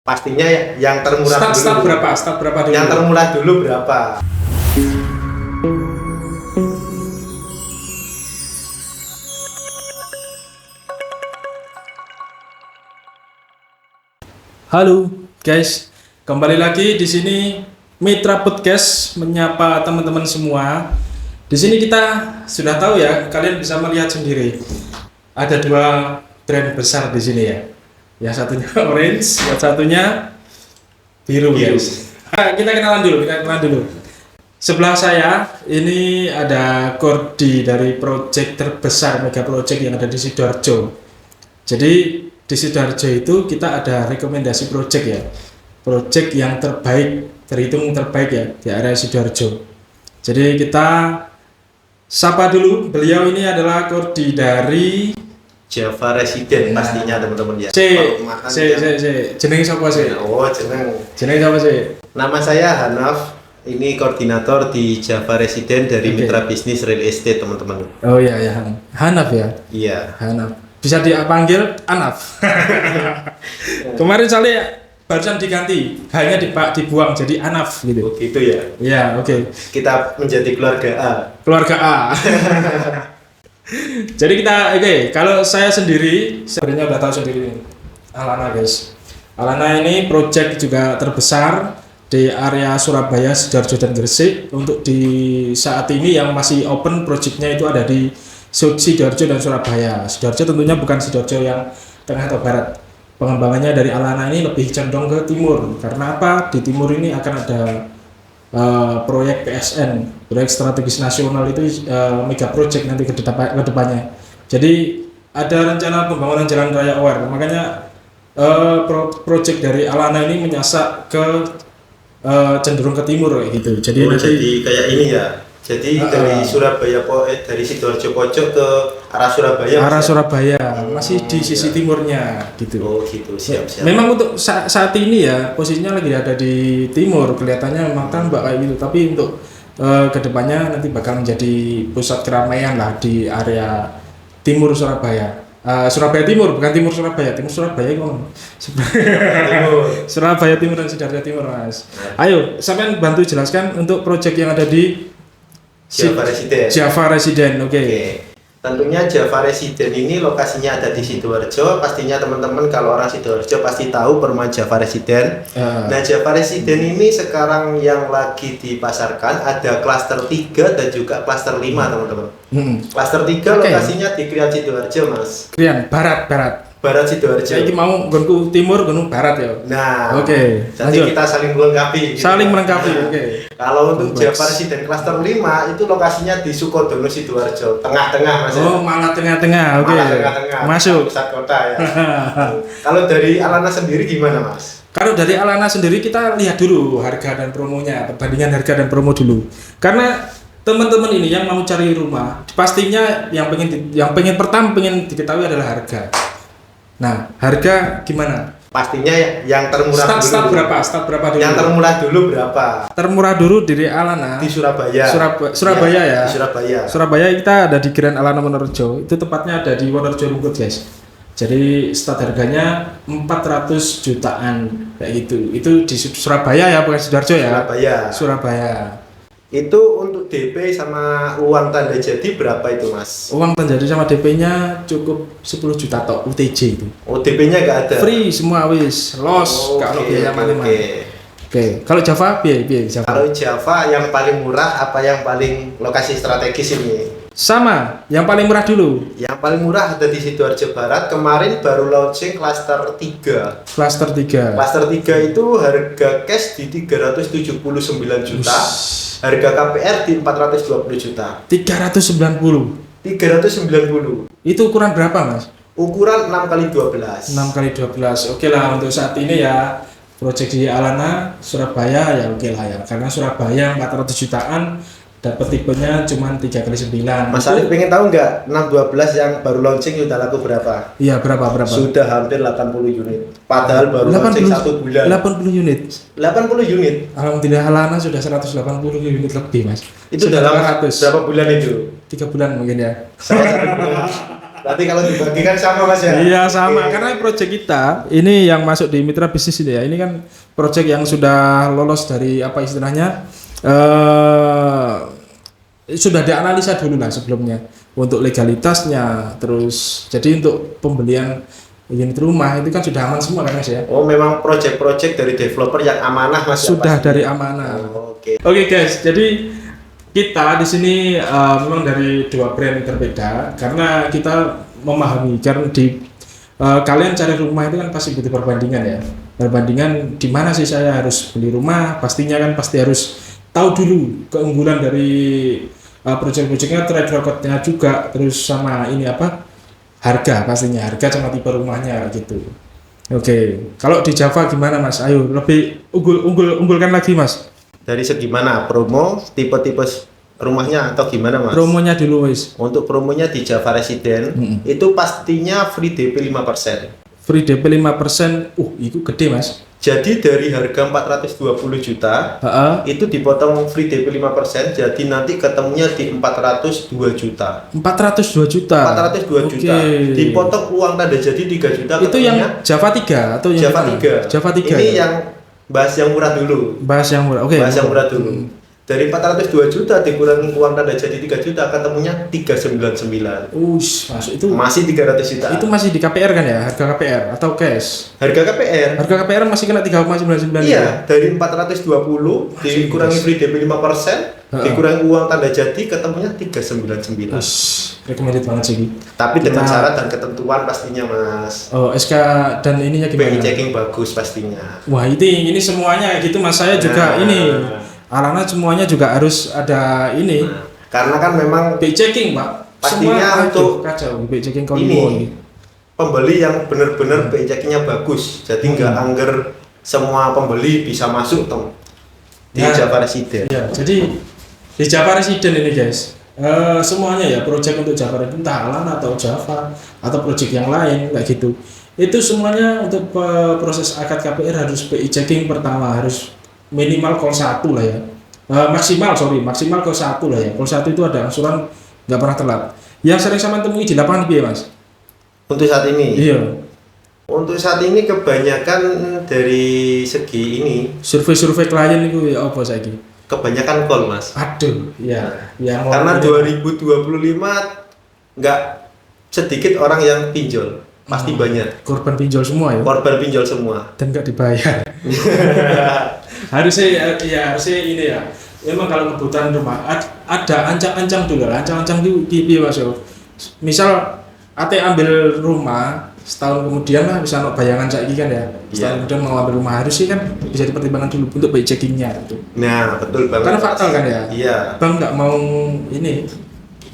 Pastinya yang termurah dulu. Start berapa dulu? Yang termurah dulu berapa? Halo guys, kembali lagi di sini Mitra Podcast menyapa teman-teman semua. Di sini kita sudah tahu ya, kalian bisa melihat sendiri. Ada dua brand besar di sini ya. Yang satunya orange, yang satunya biru guys. Kita kenalan dulu. Sebelah saya ini ada Kordi dari project terbesar mega project yang ada di Sidoarjo. Jadi di Sidoarjo itu kita ada rekomendasi project ya. Project yang terbaik, terhitung terbaik ya di area Sidoarjo. Jadi kita sapa dulu, beliau ini adalah Kordi dari Java Resident pastinya teman-teman ya. Jenenge sapa sih? Oh, Jenenge sapa sih? Nama saya Hanaf. Ini koordinator di Java Resident dari Mitra Bisnis Real Estate teman-teman. Oh iya ya, Hanaf ya. Iya. Hanaf. Bisa dipanggil Anaf. Kemarin saya barusan diganti, hanya dibuang jadi Anaf gitu. Oh, gitu ya. Iya, oke. Kita menjadi keluarga A. Keluarga A. Jadi kita kalau saya sendiri sebenarnya udah tahu sendiri nih. Alana guys. Alana ini project juga terbesar di area Surabaya, Sidoarjo dan Gresik. Untuk di saat ini yang masih open projectnya itu ada di Sidoarjo dan Surabaya. Sidoarjo tentunya bukan Sidoarjo yang tengah atau barat. Pengembangannya dari Alana ini lebih condong ke timur. Karena apa? Di timur ini akan ada proyek PSN, proyek strategis nasional itu mega project nanti ke depannya. Jadi ada rencana pembangunan jalan raya OR. Makanya project dari Alana ini menyasar ke cenderung ke timur gitu. Jadi nanti jadi kayak ini ya. Jadi dari Surabaya dari Sidoarjo pojok ke arah Surabaya. Arah Surabaya masih di sisi timurnya gitu. Oh gitu, siap. Memang untuk saat ini ya posisinya lagi ada di timur, kelihatannya memang tambak kayak gitu. Tapi untuk kedepannya nanti bakal menjadi pusat keramaian lah di area timur Surabaya. Surabaya Timur, bukan timur Surabaya. Timur Surabaya kok. Surabaya Timur dan Sidoarjo Timur, Mas. Ayo, sampean bantu jelaskan untuk proyek yang ada di Java Resident, oke. Tentunya Java Resident ini lokasinya ada di Sidoarjo. Pastinya teman-teman kalau orang Sidoarjo pasti tahu perumahan Java Resident. Nah, Java Resident ini sekarang yang lagi dipasarkan ada klaster 3 dan juga klaster 5 teman-teman. Klaster 3 lokasinya di Krian Sidoarjo, Mas. Krian, barat Sidoarjo. Saya mau gonku timur, gonku barat ya. Nah, oke. Jadi kita saling melengkapi. Oke. Kalau untuk Java Resident Cluster 5 itu lokasinya di Sukodono Sidoarjo, tengah-tengah Mas. Oh, malah tengah-tengah. Oke. Masuk pusat kota ya. Kalau dari Alana sendiri gimana, Mas? Kalau dari Alana sendiri kita lihat dulu harga dan promonya, perbandingan harga dan promo dulu. Karena teman-teman ini yang mau cari rumah, pastinya yang pertama pengen diketahui adalah harga. Nah, harga gimana? Pastinya yang termurah dulu. Start berapa dulu? Yang termurah dulu berapa? Termurah dulu dari Alana di Surabaya. Surabaya ya. Di Surabaya. Surabaya kita ada di Grand Alana Wonorejo. Itu tepatnya ada di Wonorejo Rungkut, guys. Jadi start harganya 400 jutaan kayak gitu. Itu di Surabaya ya, bukan Sidoarjo ya. Surabaya. Itu untuk DP sama uang tanda jadi berapa itu, Mas? Uang tanda jadi sama DP-nya cukup 10 juta tok UTJ itu. Oh, DP-nya enggak ada. Free semua wis, los, enggak ada biaya mana-mana. Oke. Kalau Java piye Java? Kalau Java yang paling murah apa yang paling lokasi strategis ini? Sama, yang paling murah dulu. Yang paling murah ada di Sidoarjo Barat. Kemarin baru launching klaster 3. Klaster 3 itu harga cash di 379 juta. Harga KPR di 420 juta. 390. Itu ukuran berapa, Mas? Ukuran 6x12. 6x12. Oke lah, untuk saat ini ya proyek di Alana Surabaya ya oke lah ya. Karena Surabaya 400 jutaan dapat tipenya cuma 3x9. Mas Alif pengen tahu nggak 612 yang baru launching sudah laku berapa? Iya, berapa? Sudah hampir 80 unit. Padahal baru launching 1 bulan. 80 unit. 80 unit. Alhamdulillah Alana sudah 180 unit lebih, Mas. Itu dalam berapa bulan itu? 3 bulan mungkin ya. Saya 1 bulan. Berarti kalau dibagikan sama Mas ya? Iya sama, Oke. karena project kita ini yang masuk di mitra bisnis ini ya, ini kan project yang sudah lolos dari apa istilahnya, sudah dianalisa dulu lah sebelumnya untuk legalitasnya, terus jadi untuk pembelian unit rumah itu kan sudah aman semua kan Mas ya? Oh, memang project-project dari developer yang amanah Mas ya, Sudah pasti? dari amanah. Oh, oke. Oke guys, jadi kita di sini memang dari dua brand berbeda karena kita memahami karena di kalian cari rumah itu kan pasti butuh perbandingan ya. Perbandingan di mana sih saya harus beli rumah, pastinya kan pasti harus tahu dulu keunggulan dari project-projectnya, track recordnya juga, terus sama ini apa harga pastinya, harga sama tipe rumahnya gitu. Oke, kalau di Java gimana Mas? Ayo lebih unggulkan lagi Mas. Dari segi mana? Promo, tipe-tipe rumahnya atau gimana Mas? Promonya dulu wis. Untuk promonya di Java Resident itu pastinya free DP 5%. Free DP 5%. Itu gede Mas. Jadi dari harga 420 juta itu dipotong free DP 5%, jadi nanti ketemunya di 402 juta. 402 juta. 402 juta. Dipotong uang tanda jadi 3 juta. Itu yang Java 3 atau yang Java 3. Java 3. Ini yang bahas yang murah dulu. Bahas yang murah. Oke. Bahas yang murah dulu. Dari 402 juta dikurangi uang tanda jadi 3 juta, ketemunya 399. Masuk itu. Masih 300 juta. Itu masih di KPR kan ya? Harga KPR atau cash? Harga KPR. Harga KPR masih kena 3,99. Iya, dari 420 dikurangi free DP 5%, dikurangi uang tanda jadi, ketemunya 399. Recommended banget sih. Tapi dengan syarat dan ketentuan pastinya Mas. Oh, SK dan ininya gimana? BI checking bagus pastinya. Wah, ini semuanya gitu Mas. Saya juga ini Alana semuanya juga harus ada ini. Karena kan memang BI checking, Pak. Pastinya untuk kacau BI checking kalau ini pembeli yang benar-benar BI checkingnya bagus. Jadi nggak angger semua pembeli bisa masuk dong di Java Resident. Ya, jadi di Java Resident ini guys, semuanya ya project untuk Java Resident, entah Alana atau Java atau project yang lain kayak gitu. Itu semuanya untuk proses akad KPR harus BI checking pertama, harus minimal call 1 lah ya. Maksimal call 1 lah ya. Call 1 itu ada angsuran nggak pernah telat. Yang sering sama temui di lapangan piye Mas? Untuk saat ini. Iya. Untuk saat ini kebanyakan dari segi ini Survei klien itu ya apa saiki? kebanyakan call Mas. Aduh, ya. Karena 2025 nggak sedikit orang yang pinjol, pasti banyak. Korban pinjol semua ya. Korban pinjol semua. Dan nggak dibayar. harusnya ini ya. Memang kalau kebutuhan rumah ada ancang-ancang dulu lah. Ancang-ancang itu di Mas yo. Misal ate ambil rumah setahun kemudian lah bisa bayangan saya kan ya. Setahun kemudian mau ambil rumah harusnya kan bisa dipertimbangkan dulu untuk BI checkingnya itu. Nah, betul banget. Karena fatal kan ya. Iya. Bang nggak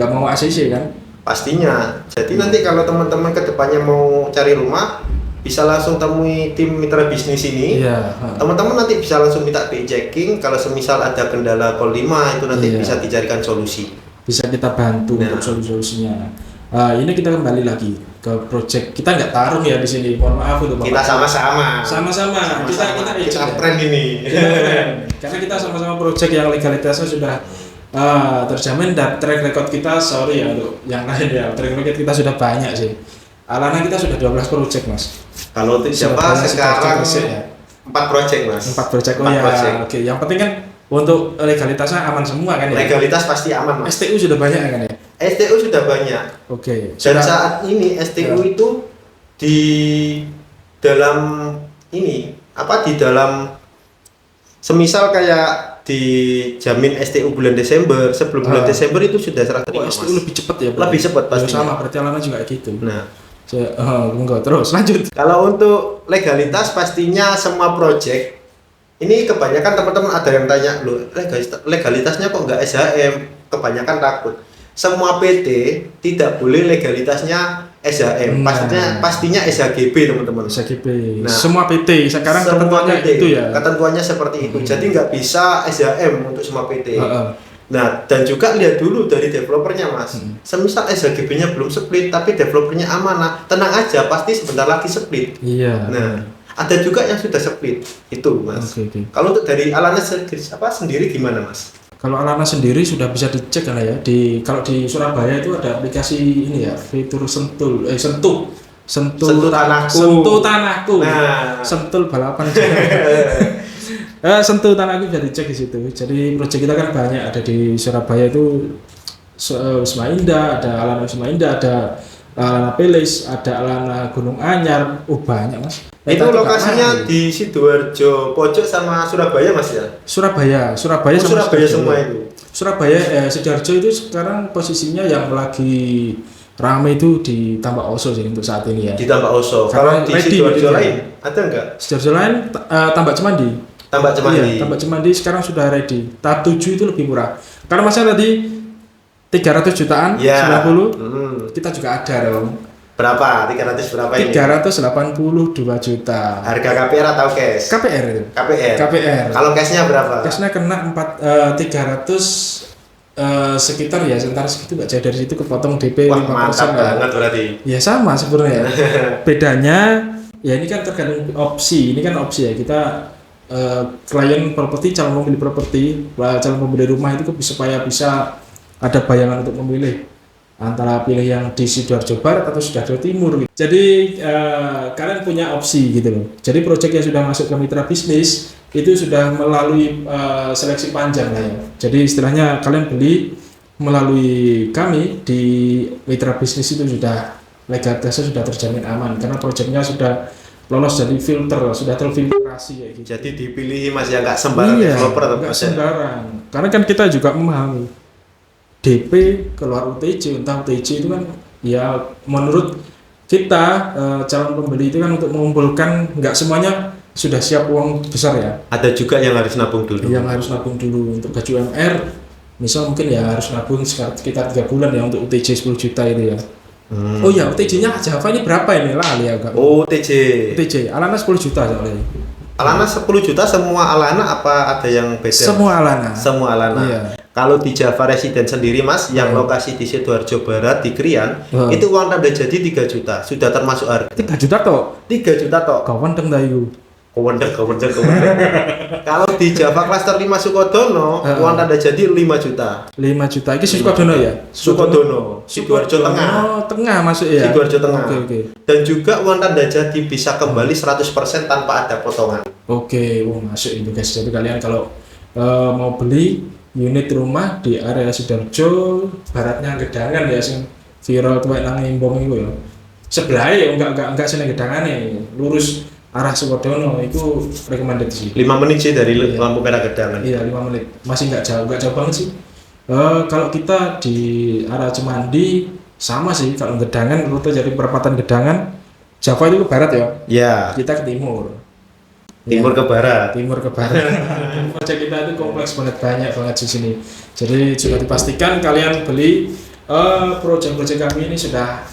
mau ACC kan. Pastinya. Jadi nanti kalau teman-teman kedepannya mau cari rumah, bisa langsung temui tim mitra bisnis ini. Iya. Teman-teman nanti bisa langsung minta BI checking. Kalau semisal ada kendala call 5 itu nanti bisa dicarikan solusi. Bisa kita bantu untuk solusinya. Ini kita kembali lagi ke project. Kita nggak tarung ya di sini. Mohon maaf untuk Bapak. Kita sama-sama. Sama-sama. Kita friend ini. Karena kita sama-sama project yang legalitasnya sudah terjamin dan track record kita sorry ya untuk yang lain ya. Track record kita sudah banyak sih. Alana kita sudah 12 project Mas. Kalau untuk Java sekarang 4 project Mas. 4 project. Oke. Yang penting kan untuk legalitasnya aman semua kan ya. Legalitas pasti aman Mas. STU sudah banyak kan ya. STU sudah banyak. Oke. Dan saat ini STU itu di dalam ini di dalam semisal kayak dijamin STU bulan Desember, sebelum bulan Desember itu sudah serah terima Mas. STU lebih cepat ya. Lebih cepat pasti. Sama berarti Alana juga gitu. Nah, enggak terus lanjut. kalau untuk legalitas pastinya semua project ini kebanyakan teman-teman ada yang tanya loh legalitasnya kok nggak SHM, kebanyakan takut. Semua PT tidak boleh legalitasnya SHM, pastinya SHGB teman-teman. SHGB. Nah, semua PT sekarang ketentuannya PT, itu ya. Ketentuannya seperti itu. Jadi nggak bisa SHM untuk semua PT. Nah, dan juga lihat dulu dari developernya Mas. Semisal SHGB-nya belum split tapi developernya amanah, tenang aja pasti sebentar lagi split. Iya. Nah, ada juga yang sudah split itu Mas. Okay. Kalau untuk dari Alana sendiri gimana Mas? Kalau Alana sendiri sudah bisa dicek kan ya, kalau di Surabaya itu ada aplikasi ini ya, fitur sentuh tanahku, Nah, sentul balapan. Sentuh tanahku bisa dicek di situ. Jadi proyek kita kan banyak, ada di Surabaya itu Wisma Indah, ada Alana Wisma Indah, ada Alana Pelis, ada Alana Gunung Anyar, banyak mas. itu lokasinya di Sidoarjo pojok sama Surabaya mas ya? Surabaya sama Surabaya Sidoarjo. semua itu. Surabaya, Sidoarjo itu sekarang posisinya yang lagi rame itu di Tambak Oso sih untuk saat ini ya. Di Tambak Oso. Karena Kalau di ready Sidoarjo gitu ya. lain ada nggak? Sidoarjo lain Tambak Cemandi. Tambak Cemandi. Iya, Tambak Cemandi sekarang sudah ready. Tahap 7 itu lebih murah. Karena masnya tadi 300 jutaan, Ya. 90, kita juga ada dong. Berapa? 300 berapa ini? 382 juta. Harga KPR atau cash? KPR itu. KPR. Kalau cashnya berapa? Cashnya kena 300 sekitar ya, sekitar segitu nggak jauh dari situ, kepotong DP Wah, 5% mantap ya. banget berarti. Ya sama sebenarnya. Bedanya ya ini kan tergantung opsi. Ini kan opsi ya, kita klien properti, calon pembeli properti, calon pembeli rumah itu supaya bisa ada bayangan untuk memilih antara pilih yang di Sidoarjo Barat atau Sidoarjo Timur gitu. Jadi kalian punya opsi gitu loh. Jadi proyek yang sudah masuk ke mitra bisnis itu sudah melalui seleksi panjang lah ya. Jadi istilahnya kalian beli melalui kami di mitra bisnis itu sudah legalitasnya sudah terjamin aman karena proyeknya sudah lolos dari filter, sudah terfiltrasi ya gitu. Jadi dipilih mas ya, nggak sembarang Iya, developer nggak mas ya? sembarang. Karena kan kita juga memahami DP keluar UTJ, entah UTJ itu kan ya menurut kita calon pembeli itu kan untuk mengumpulkan, nggak semuanya sudah siap uang besar ya. Ada juga yang harus nabung dulu. Yang harus nabung dulu untuk gaji UMR, misal mungkin ya harus nabung sekitar 3 bulan ya untuk UTJ 10 juta itu ya. Oh ya, UTJ-nya Java ini berapa ini lah ya Kak? Oh, UTJ. UTJ, Alana 10 juta soalnya. Alana 10 juta semua Alana apa ada yang beda? Semua Alana. Semua Alana. Iya. Kalau di Java Resident sendiri mas, yang lokasi di Sidoarjo Barat di Krian, itu uang tanda jadi 3 juta, sudah termasuk harga. 3 juta toh? 3 juta toh. Kawan deng dayu. Kewendek. Kalau di Java Cluster 5 Sukodono, uang tanda jadi 5 juta. 5 juta. Ini Sukodono ya? Sukodono, Sidoarjo Tengah. Oh, tengah masuk ya. Sidoarjo Tengah. Oke. Dan juga uang tanda jadi bisa kembali 100% tanpa ada potongan. Oke, masuk itu guys. Jadi kalian kalau mau beli unit rumah di area Sidoarjo, baratnya Gedangan ya, sing viral tuwek nang Imbong itu ya. Sebelah ya enggak sini Gedangan nih, lurus arah Sukodono itu recommended sih. 5 menit sih dari Iya. lampu merah Gedangan. Iya, 5 menit. Masih enggak jauh banget sih. Kalau kita di arah Cemandi sama sih, kalau Gedangan rute dari perempatan Gedangan, Java itu ke barat ya. Ya, Kita ke timur. timur Ya. ke barat. Timur ke barat. Proyek kita itu kompleks banget, banyak banget di sini. Jadi sudah dipastikan kalian beli proyek-proyek kami ini sudah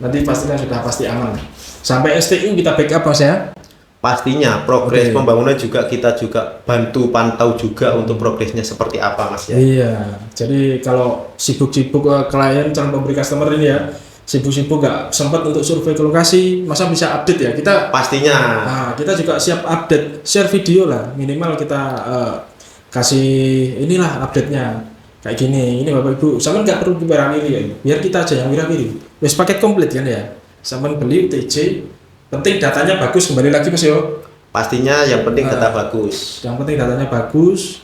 nanti pastikan sudah pasti aman. Sampai STU kita backup mas ya. Pastinya progres Oke. pembangunan juga kita juga bantu pantau juga untuk progresnya seperti apa mas ya. Iya. Jadi kalau sibuk-sibuk klien calon pembeli customer ini ya, sibuk-sibuk nggak sempat untuk survei ke lokasi, masa bisa update ya kita. Pastinya. Nah, kita juga siap update, share video lah minimal kita kasih inilah update-nya kayak gini. Ini bapak ibu, sama nggak perlu diwirawiri ya, biar kita aja yang wirawiri. Wes paket komplit kan ya. Sama beli UTJ, penting datanya bagus, kembali lagi mas yo. Pastinya yang penting data bagus. Yang penting datanya bagus.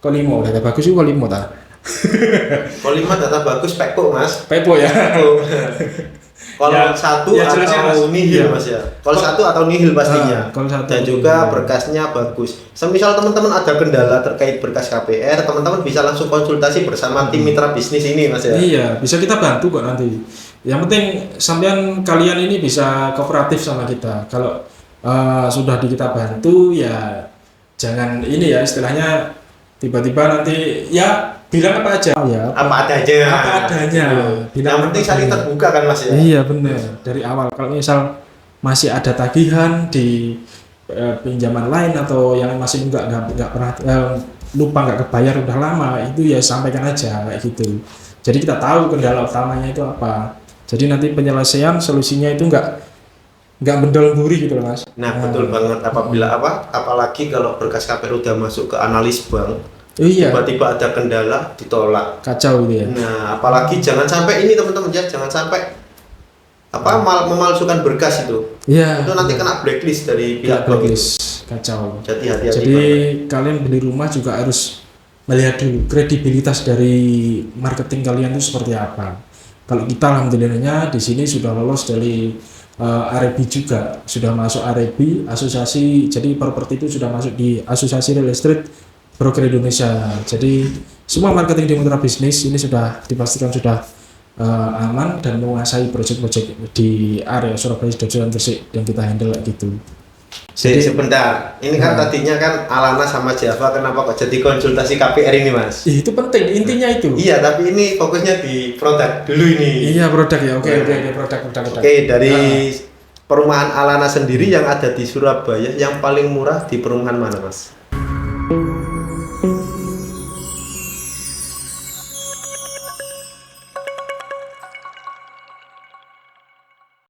Kolimo, data bagus itu kolimo ta. Kalau 5 data bagus pekok mas. Pepo ya. Kalau Ya, satu ya jelas ya, Mas. atau nihil Iya. mas ya. Kalau satu atau nihil pastinya. Kalau satu Dan nihil. juga berkasnya bagus. Semisal teman-teman ada kendala terkait berkas KPR, teman-teman bisa langsung konsultasi bersama tim mitra bisnis ini mas ya. Iya, bisa kita bantu kok nanti. Yang penting sampean kalian ini bisa kooperatif sama kita. Kalau sudah kita bantu ya jangan ini ya istilahnya tiba-tiba nanti ya bilang apa aja ya. Apa adanya. Apa adanya. Bilang Yang penting apa saling adanya. terbuka kan mas ya. Iya benar. Dari awal kalau misal masih ada tagihan di pinjaman lain atau yang masih nggak pernah lupa nggak kebayar udah lama itu ya sampaikan aja kayak gitu. Jadi kita tahu kendala utamanya itu apa. Jadi nanti penyelesaian solusinya itu nggak mendol-buri gitu loh mas. Nah betul banget apabila apalagi kalau berkas KPR udah masuk ke analis bank Iya. Tiba-tiba ada kendala ditolak. Kacau gitu ya. Nah, apalagi jangan sampai ini teman-teman ya, jangan sampai memalsukan berkas itu. Iya. Itu nanti kena blacklist dari pihak bank. Blacklist. Kacau. Jadi hati-hati. Jadi kalian beli rumah juga harus melihat dulu kredibilitas dari marketing kalian itu seperti apa. Kalau kita alhamdulillahnya di sini sudah lolos dari AREBI juga, sudah masuk AREBI, asosiasi, jadi properti itu sudah masuk di Asosiasi Real Estate Broker Indonesia. Jadi semua marketing di Mitra Bisnis ini sudah dipastikan sudah aman dan menguasai proyek-proyek di area Surabaya Sidoarjo dan Gresik yang kita handle gitu. Jadi sebentar, ini kan tadinya kan Alana sama Java, kenapa kok jadi konsultasi KPR ini Mas? Itu penting, intinya itu. Iya, tapi ini fokusnya di produk dulu ini. Iya, produk ya. Oke, produk. Oke, dari perumahan Alana sendiri yang ada di Surabaya, yang paling murah di perumahan mana Mas?